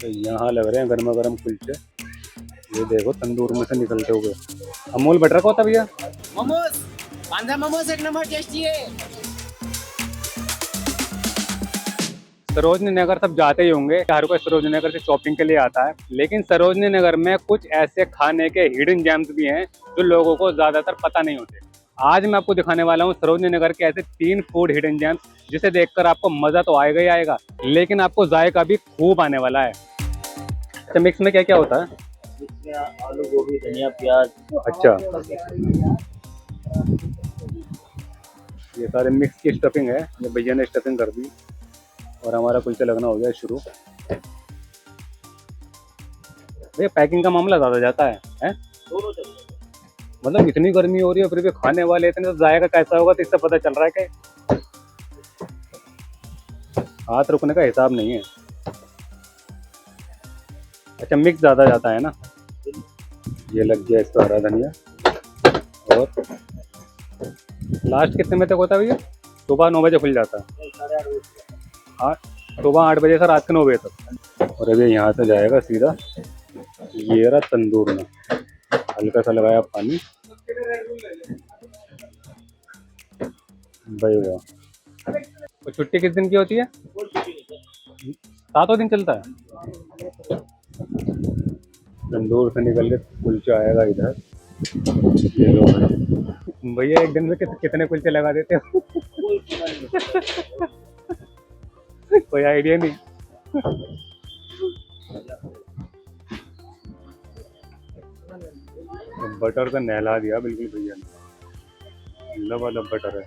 तो यहाँ लग रहे हैं गर्मा गर्म कुलचे। ये देखो तंदूर में से निकलते हुए। अमूल बटर का होता भैया? मोमोज, पांजा मोमोज एक नंबर टेस्टी है। सरोजनी नगर सब जाते ही होंगे, हर कोई सरोजनी नगर से शॉपिंग के लिए आता है, लेकिन सरोजनी नगर में कुछ ऐसे खाने के हिडन जेम्स भी हैं जो लोगों को ज्यादातर पता नहीं होते। आज मैं आपको दिखाने वाला हूँ सरोजनी नगर के ऐसे 3 फूड हिडन जेम्स जिसे देखकर आपको मजा तो आएगा ही आएगा, लेकिन आपको जायका भी खूब आने वाला है। अच्छा, मिक्स में क्या क्या होता है? इसमें आलू, गोभी, धनिया, प्याज। अच्छा, ये सारे मिक्स की स्टफिंग है, ये भैया ने स्टफिंग कर दी और हमारा कुलचा लगना हो गया शुरू। भैया पैकिंग का मामला ज्यादा जाता है? दोनों चलते हैं। मतलब इतनी गर्मी हो रही है फिर भी खाने वाले इतने, तो जाएगा कैसा होगा तो इससे पता चल रहा है कि हाथ रुकने का हिसाब नहीं है। अच्छा, मिक्स ज़्यादा जाता है ना। ये लग गया इसका हरा धनिया। और लास्ट कितने बजे तक होता है भैया? सुबह 9 बजे खुल जाता है। साढ़े 8 बजे। हाँ, सुबह 8 बजे से रात के 9 बजे तक। और अभी यहाँ से जाएगा सीधा ये रहा तंदूर में। हल्का सा लगाया पानी, भाई वाह। तो छुट्टी किस दिन की होती है? सातों दिन चलता है। तंदूर से निकल के कुलचा आएगा इधर। ये लो भाई। भैया एक दिन में कितने कुलचे लगा देते हो? कोई आइडिया नहीं। बटर का नहला दिया बिल्कुल भैया ने। लबालब बटर है।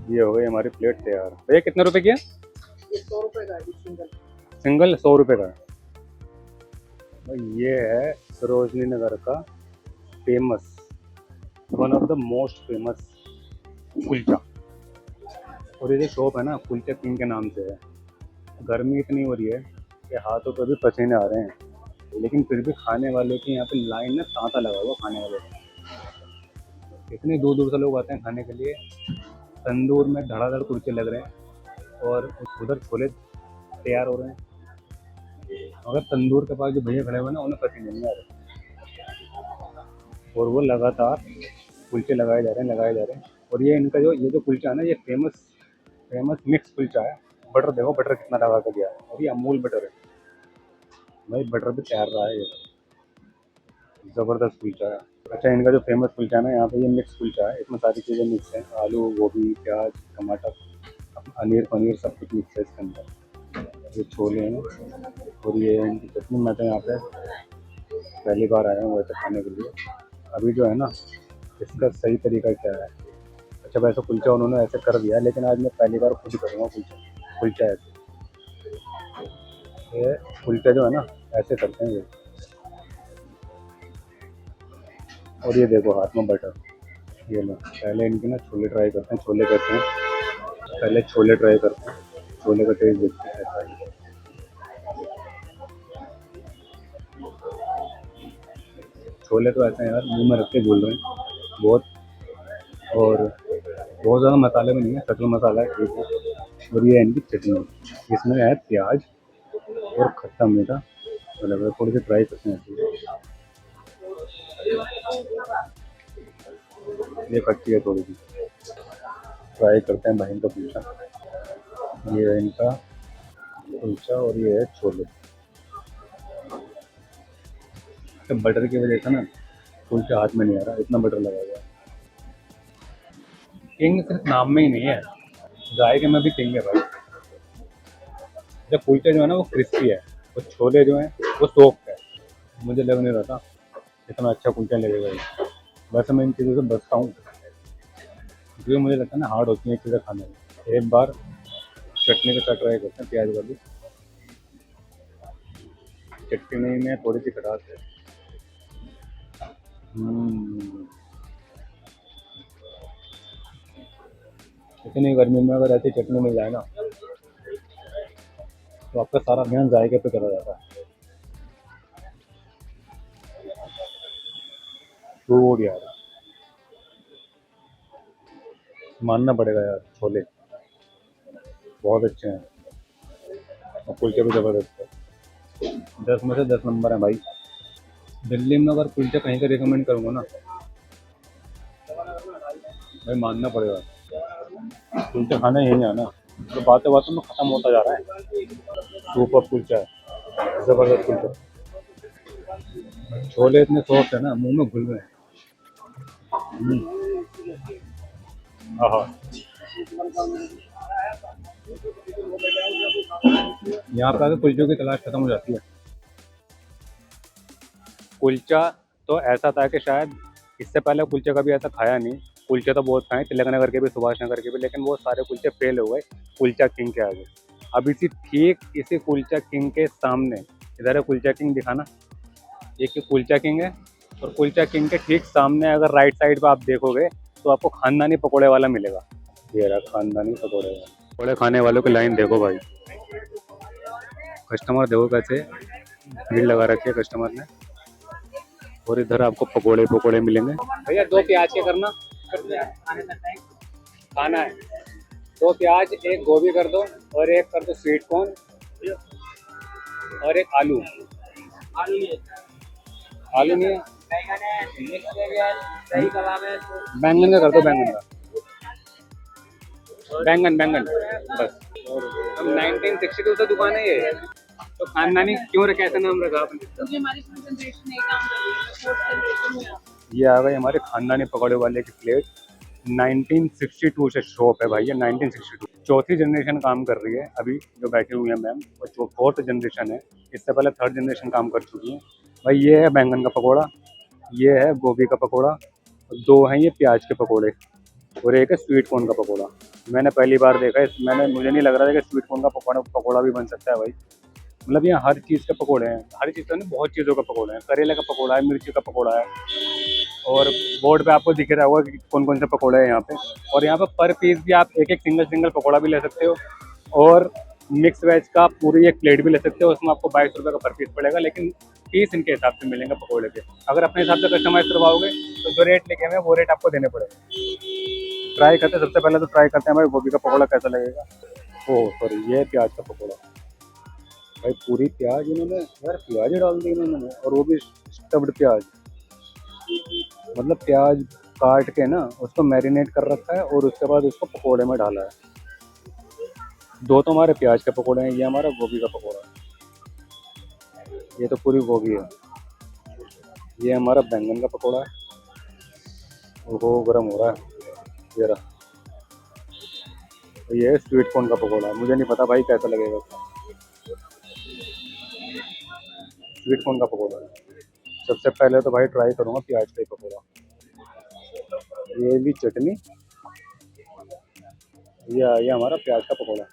ये हो गई हमारी प्लेट तैयार। भैया कितने रुपए की है? 100 रुपए का है सिंगल। सिंगल 100 रुपए का है। ये है सरोजनी नगर का famous, one of the most famous kulcha. और ये जो शॉप है ना, कुलचा किंग के नाम से है। गर्मी इतनी हो रही है कि हाथों पर भी पसीने आ रहे हैं, लेकिन फिर भी खाने वाले की यहाँ पे लाइन में तांता लगा हुआ खाने वाले का। इतनी दूर दूर से लोग आते हैं खाने के लिए। तंदूर में धड़ाधड़ कुलचे लग रहे हैं और उधर छोले तैयार हो रहे हैं, मगर तंदूर के पास जो भैया खड़े हुए ना उन्हें पसीने नहीं आ रहे। और वो लगातार कुलचे लगाए जा रहे हैं। और ये इनका जो कुलचा है ना, ये फेमस मिक्स कुलचा है। बटर देखो, बटर कितना लगा कर दिया है, और ये अमूल बटर है भाई। बटर भी तैयार रहा है, ये ज़बरदस्त कुलचा है। अच्छा, इनका जो फेमस कुलचा है ना, यहाँ पे ये मिक्स कुलचा है। इसमें सारी चीज़ें मिक्स हैं, आलू, गोभी, प्याज, टमाटर, पनीर पनीर सब कुछ मिक्स है इसके अंदर। ये छोले हैं और ये इनकी चटनी। मैं तो यहाँ पे पहली बार आया हूँ वैसे खाने के लिए। अभी जो है ना, इसका सही तरीका क्या है? अच्छा, वैसे कुलचा उन्होंने ऐसे कर दिया, लेकिन आज मैं पहली बार खुद करूँगा कुलचा ऐसे। ये कुलचा जो है ना, ऐसे करते हैं ये। और ये देखो हाथ में बटर। ये लो, पहले इनके ना छोले ट्राई करते हैं। छोले करते हैं पहले, छोले ट्राई करते हैं। छोले का टेस्ट देखते हैं कैसा है। छोले तो ऐसे हैं यार, मुंह में रख के भूल रहे हैं बहुत। और बहुत ज़्यादा मसाले में नहीं है, सटल मसाला है, ठीक है। और ये है इनकी चटनी, इसमें है प्याज और खट्टा मीठा। तो लग रहा है थोड़ी सी ट्राई करते हैं। ये खट्टी है थोड़ी सी, ट्राई करते हैं भाई इनका कुलचा। ये है इनका कुलचा और ये है छोले। तो बटर की वजह से ना कुलचा हाथ में नहीं आ रहा, इतना बटर लगा हुआ है। किंग सिर्फ नाम में ही नहीं है, जायके में भी किंग है भाई। जब कुलचा जो है ना वो क्रिस्पी है, और छोले जो हैं वो सॉफ्ट है। मुझे लग नहीं रहा था इतना अच्छा कुलचा लगेगा ये। वैसे मैं इन चीज़ों से बचता हूँ क्योंकि मुझे लगता है ना हार्ड होती है चीज़ें खाने में। एक बार चटनी के साथ ट्राई करते हैं, प्याज वाली चटनी में थोड़ी सी खटास है। इतनी गर्मी में अगर ऐसी चटनी मिल जाए ना, तो आपका सारा ध्यान जायके पे करा जाता है। फूड यार, मानना पड़ेगा यार, छोले बहुत अच्छे हैं और कुलचे भी ज़बरदस्त है। 10 में से 10 नंबर है भाई। दिल्ली में अगर कुलचा कहीं का रिकमेंड करूँगा ना भाई, मानना पड़ेगा कुलचा खाना यहीं आना। तो बातें बातों में ख़त्म होता जा रहा है। सुपर कुलचा है, ज़बरदस्त कुलचा। छोले इतने सॉफ्ट है ना, मुंह में घुल रहे हैं। हाँ, यहाँ पे आके कुलचों की तलाश खत्म हो जाती है। कुलचा तो ऐसा था कि शायद इससे पहले कुलचे कभी ऐसा खाया नहीं। कुलचे तो बहुत खाए, तिलक नगर के भी, सुभाष नगर के भी, लेकिन वो सारे कुलचे फेल हो गए कुलचा किंग के आगे। अब इसी कुलचा किंग के सामने, इधर है कुलचा किंग, दिखाना। ये कुलचा किंग है, और कुलचा किंग के ठीक सामने अगर राइट साइड पे आप देखोगे तो आपको खानदानी पकोड़े वाला मिलेगा। ये रहा खानदानी पकोड़े वाला। पकोड़े खाने वालों की लाइन देखो भाई, कस्टमर देखो कैसे भीड़ लगा रखी है कस्टमर ने। और इधर आपको पकोड़े पकोड़े मिलेंगे। भैया 2 प्याज के करना, खाना है। 2 प्याज, 1 गोभी कर दो, और 1 कर दो स्वीट कॉर्न, और 1 आलू। आलू नहीं है, बैंगन का कर दो, बैंगन का, बैंगन बस। हम 1962 से दुकान है ये, तो खानदानी क्यों रखा, ऐसा नाम रखा आपने इसका? हमारी जनरेशन एक काम कर रही है, फोर्थ जनरेशन में। ये आ गई हमारे खानदानी पकौड़े वाले की प्लेट। 1962 से शॉप है भाई, ये 1962 चौथी जनरेशन काम कर रही है अभी जो बैठी हुई है मैम, और जो 4th जनरेशन है। इससे पहले 3rd जनरेशन काम कर चुकी है भाई। ये है बैंगन का पकौड़ा, ये है गोभी का पकौड़ा, 2 हैं ये प्याज के पकौड़े, और 1 है स्वीट कॉर्न का पकौड़ा। मैंने पहली बार देखा है, मुझे नहीं लग रहा था कि स्वीट कॉर्न का पकौड़ा भी बन सकता है भाई। मतलब यहाँ हर चीज़ के पकौड़े हैं, हर चीज़ का नहीं, बहुत चीज़ों का पकौड़ा है। करेले का पकौड़ा है, मिर्ची का पकौड़ा है, और बोर्ड पे आपको दिख रहा होगा कि कौन कौन से पकौड़े हैं यहाँ पे। और यहाँ पे पर पीस भी आप एक सिंगल पकौड़ा भी ले सकते हो, और मिक्स वेज का पूरी एक प्लेट भी ले सकते हो। उसमें आपको 22 रुपये का पर पीस पड़ेगा, लेकिन पीस इनके हिसाब से मिलेंगे पकौड़े के। अगर अपने हिसाब से कस्टमाइज करवाओगे तो जो रेट लिखे हुए हैं वो रेट आपको देने पड़ेगा। ट्राई करते हैं, सबसे पहले तो ट्राई करते हैं भाई गोभी का पकौड़ा कैसा लगेगा। ओह सॉरी, ये प्याज का पकौड़ा भाई, पूरी प्याज इन्होंने, यार प्याज ही डाल दी इन्होंने, और वो भी स्टफ्ड प्याज। मतलब प्याज काट के ना उसको मैरिनेट कर रखा है, और उसके बाद उसको पकोड़े में डाला है। 2 तो हमारे प्याज के पकोड़े हैं, ये हमारा गोभी का पकोड़ा है। ये तो पूरी गोभी है। ये हमारा बैंगन का पकोड़ा है, वो गर्म हो रहा है। ये रहा, ये है स्वीट कॉर्न का पकोड़ा। मुझे नहीं पता भाई कैसा लगेगा स्वीट कॉर्न का पकोड़ा। सबसे पहले तो भाई ट्राई करूँगा प्याज का ही पकौड़ा। ये भी चटनी, ये हमारा प्याज का पकौड़ा।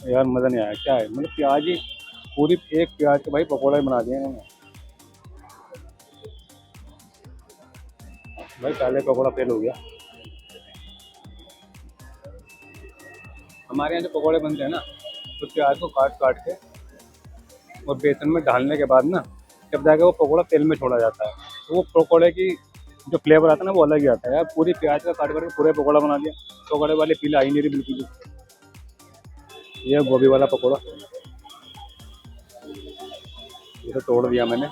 यार मज़ा नहीं आया, क्या है मतलब प्याज ही, पूरी एक प्याज के भाई पकौड़ा ही बना दिया इन्होंने। भाई पहले पकौड़ा फेल हो गया। हमारे यहाँ जो पकौड़े बनते हैं ना, तो प्याज को काट काट के और बेसन में डालने के बाद ना, जब जाके वो पकौड़ा तेल में छोड़ा जाता है, तो वो पकौड़े की जो फ्लेवर आता है ना वो अलग ही आता है। यार पूरी प्याज का काट करके पूरे पकौड़ा बना दिया, पकौड़े वाले पीला आई नहीं रही बिल्कुल भी। ये गोभी वाला पकौड़ा, ये तो तोड़ दिया मैंने।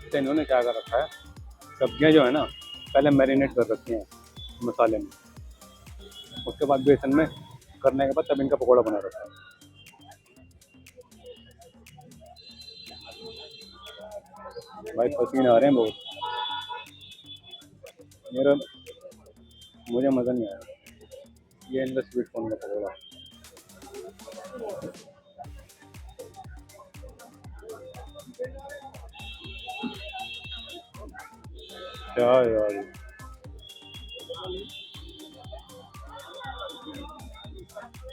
तो इन्होंने क्या कर रखा है, सब्जियां जो है ना पहले मैरिनेट कर रखी हैं मसाले में, उसके बाद बेसन में करने के बाद तब इनका पकौड़ा बना रखा है। भाई पसीने आ रहे हैं बहुत मेरा, मुझे मज़ा नहीं आया। ये इनका स्वीट कॉर्न का पकौड़ा, क्या यार,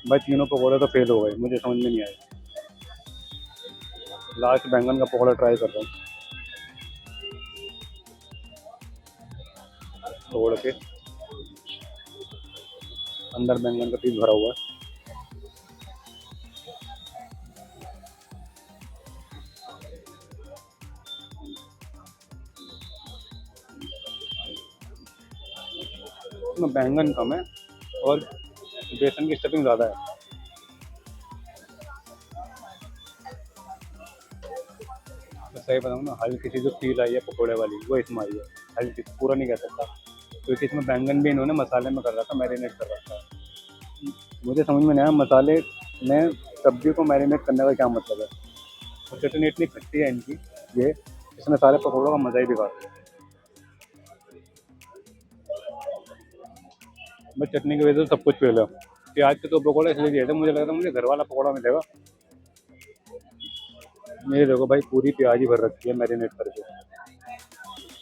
भाई तीनों पकौड़े तो फेल हो गए, मुझे समझ में नहीं आया। लास्ट बैंगन का पकौड़ा ट्राई कर रहा हूँ, तोड़ के अंदर बैंगन का पीस भरा हुआ है। इसमें बैंगन कम है और बेसन की स्टफिंग ज़्यादा है। तो सही बताऊँ ना, हल्की सी जो फील आई है पकोड़े वाली वो इसमें आई है, हल्की सी, पूरा नहीं कह सकता, क्योंकि इसमें बैंगन भी इन्होंने मसाले में कर रहा था, मैरिनेट कर रहा था। मुझे समझ में नहीं आया मसाले में सब्जी को मैरिनेट करने का क्या मतलब है। और चटनी इतनी खट्टी है इनकी, ये इसमें सारे पकौड़ों का मज़ा ही बिगाड़ दिया। मैं चटनी की वजह से सब कुछ पी लिया। प्याज के तो पकौड़े इसलिए दिए थे, मुझे लगा था मुझे घर वाला पकौड़ा मिलेगा। ये देखो भाई, पूरी प्याज ही भर रखी है मैरिनेट करके।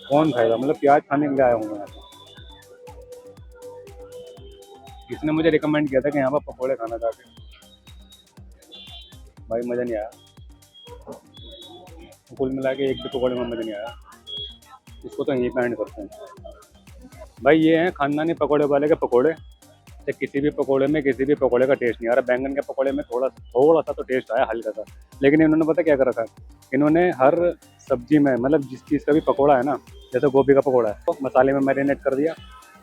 कौन खाएगा, मतलब प्याज खाने के लिए आया हूँ मैं यहाँ पे। इसने मुझे रिकमेंड किया था कि यहाँ पर पकौड़े खाना जाके, भाई मज़ा नहीं आया। कुल मिला के एक भी पकौड़े में मज़ा नहीं आया। इसको तो यहीं पे एंड करते हैं भाई। ये हैं खानदानी पकौड़े वाले के पकौड़े। तो किसी भी पकौड़े में किसी भी पकौड़े का टेस्ट नहीं आ रहा। बैंगन के पकौड़े में थोड़ा सा तो टेस्ट आया, हल्का सा। लेकिन इन्होंने पता क्या कर रखा है, इन्होंने हर सब्जी में, मतलब जिस चीज़ का भी पकौड़ा है ना, जैसे गोभी का पकौड़ा है तो मसाले में मैरिनेट कर दिया,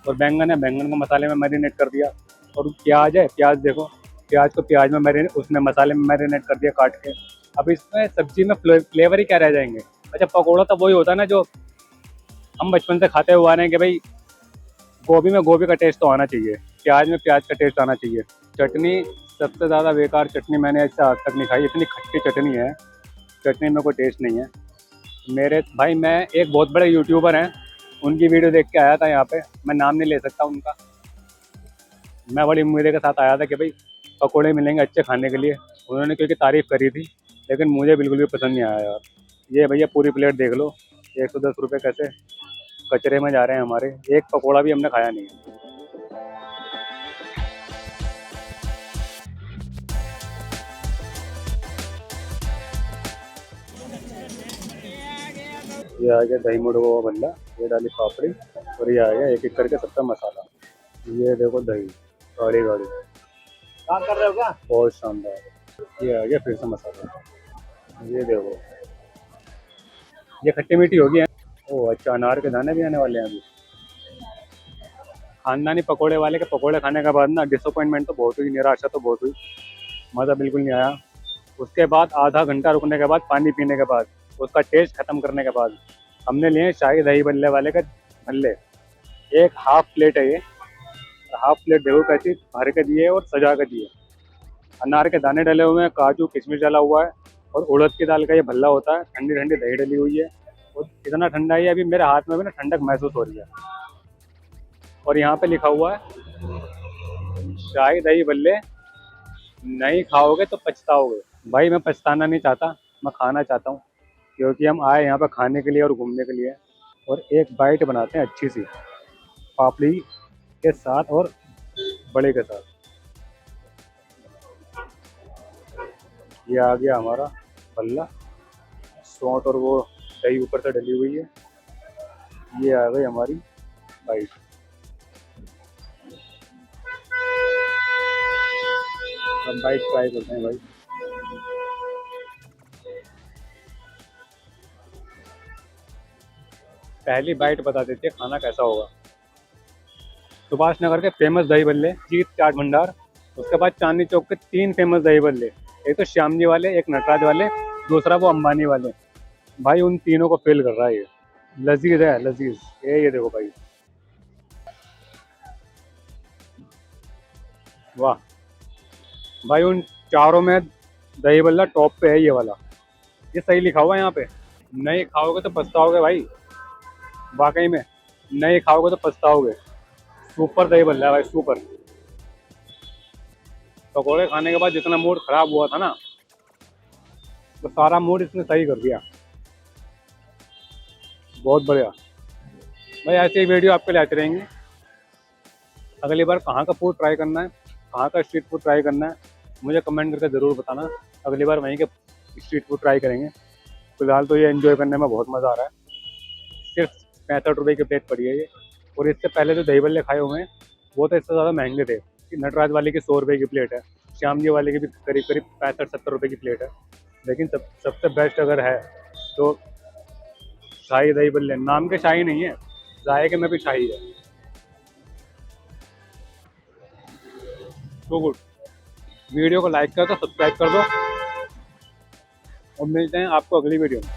और बैंगन है, बैंगन को मसाले में मैरिनेट कर दिया, और प्याज है, प्याज देखो, प्याज को प्याज में मैरिनेट, उसमें मसाले में मैरिनेट कर दिया काट के। अब इसमें सब्जी में फ्लेवर ही क्या रह जाएंगे। अच्छा, पकौड़ा तो वही होता है ना जो हम बचपन से खाते हुए आ रहे हैं कि भाई गोभी में गोभी का टेस्ट तो आना चाहिए, प्याज में प्याज का टेस्ट आना चाहिए। चटनी सबसे ज़्यादा बेकार चटनी मैंने ऐसे आज तक नहीं खाई। इतनी खट्टी चटनी है, चटनी में कोई टेस्ट नहीं है। मेरे भाई, मैं एक बहुत बड़े यूट्यूबर हैं, उनकी वीडियो देख के आया था यहाँ पे, मैं नाम नहीं ले सकता उनका। मैं बड़ी उम्मीद के साथ आया था कि भाई पकोड़े मिलेंगे अच्छे खाने के लिए, उन्होंने क्योंकि तारीफ़ करी थी, लेकिन मुझे बिल्कुल भी पसंद नहीं आया यार। ये भैया पूरी प्लेट देख लो, 110 रुपये कैसे कचरे में जा रहे हैं हमारे। एक पकोड़ा भी हमने खाया नहीं है। ये आ गया दही मुड़ हुआ बल्ला, ये डाली पापड़ी, और ये आ गया एक एक करके सबका मसाला। ये देखो दही, गाड़ी गाड़ी काम कर रहे हो क्या? बहुत शानदार। ये आ गया फिर से मसाला, ये देखो, ये खट्टी मीठी होगी है। ओह अच्छा, अनार के दाने भी आने वाले हैं अभी। खानदानी पकोड़े वाले के पकोड़े खाने के बाद ना डिसअपॉइंटमेंट तो बहुत हुई, निराशा तो बहुत हुई, मज़ा बिल्कुल नहीं आया। उसके बाद आधा घंटा रुकने के बाद, पानी पीने के बाद, उसका टेस्ट ख़त्म करने के बाद हमने लिए शाही दही बल्ले वाले के भल्ले। एक हाफ प्लेट है ये, हाफ प्लेट देखो कैसी भर के दिए और सजा के दिए। अनार के दाने डले हुए हैं, काजू किशमिश डाला हुआ है, और उड़द की दाल का ये भल्ला होता है। ठंडी ठंडी दही डली हुई है, और इतना ठंडा है अभी मेरे हाथ में भी ना ठंडक महसूस हो रही है। और यहाँ पे लिखा हुआ है शाही दही बल्ले, नहीं खाओगे तो पछताओगे। भाई मैं पछताना नहीं चाहता, मैं खाना चाहता हूँ, क्योंकि हम आए यहाँ पर खाने के लिए और घूमने के लिए। और एक बाइट बनाते हैं अच्छी सी पापड़ी के साथ और बड़े के साथ। ये आ गया हमारा बल्ला, सौंठ और वो दही ऊपर से डली हुई है। ये आ गई हमारी बाइट। अब बाइट ट्राई करते हैं भाई। पहली बाइट बता देते हैं खाना कैसा होगा। सुभाष नगर के फेमस दही बल्ले, जीत चाट भंडार, उसके बाद चांदनी चौक के 3 फेमस दही बल्ले, एक तो श्याम जी वाले, एक नटराज वाले, दूसरा वो अंबानी वाले। भाई उन तीनों को फेल कर रहा है ये। लजीज है, लजीज। ये देखो भाई, वाह भाई, उन चारों में दही बल्ला टॉप पे है ये वाला। ये सही लिखा हुआ है यहाँ पे, नहीं खाओगे तो पछताओगे भाई, वाकई में नहीं खाओगे तो पछताओगे। सुपर दही बल्ला है भाई, सुपर। पकौड़े खाने के बाद जितना मूड खराब हुआ था ना, तो सारा मूड इसने सही कर दिया। बहुत बढ़िया भाई, ऐसे ही वीडियो आपके लिए आते रहेंगे। अगली बार कहाँ का फूड ट्राई करना है, कहाँ का स्ट्रीट फूड ट्राई करना है, मुझे कमेंट करके ज़रूर बताना। अगली बार वहीं के स्ट्रीट फूड ट्राई करेंगे। फिलहाल तो ये एंजॉय करने में बहुत मज़ा आ रहा है। सिर्फ 65 रुपये की प्लेट पड़ी है ये। और इससे पहले जो दही बल्ले खाए हुए हैं वो तो इससे ज़्यादा महंगे थे। कि नटराज वाले की 100 रुपये की प्लेट है, श्याम जी वाले की भी करीब करीब 65-70 रुपये की प्लेट है। लेकिन सबसे बेस्ट अगर है तो शाही दही बल्ले। नाम के शाही नहीं है, जायके में भी शाही है। तो गुड। वीडियो को लाइक कर दो, सब्सक्राइब कर दो और मिलते हैं आपको अगली वीडियो में।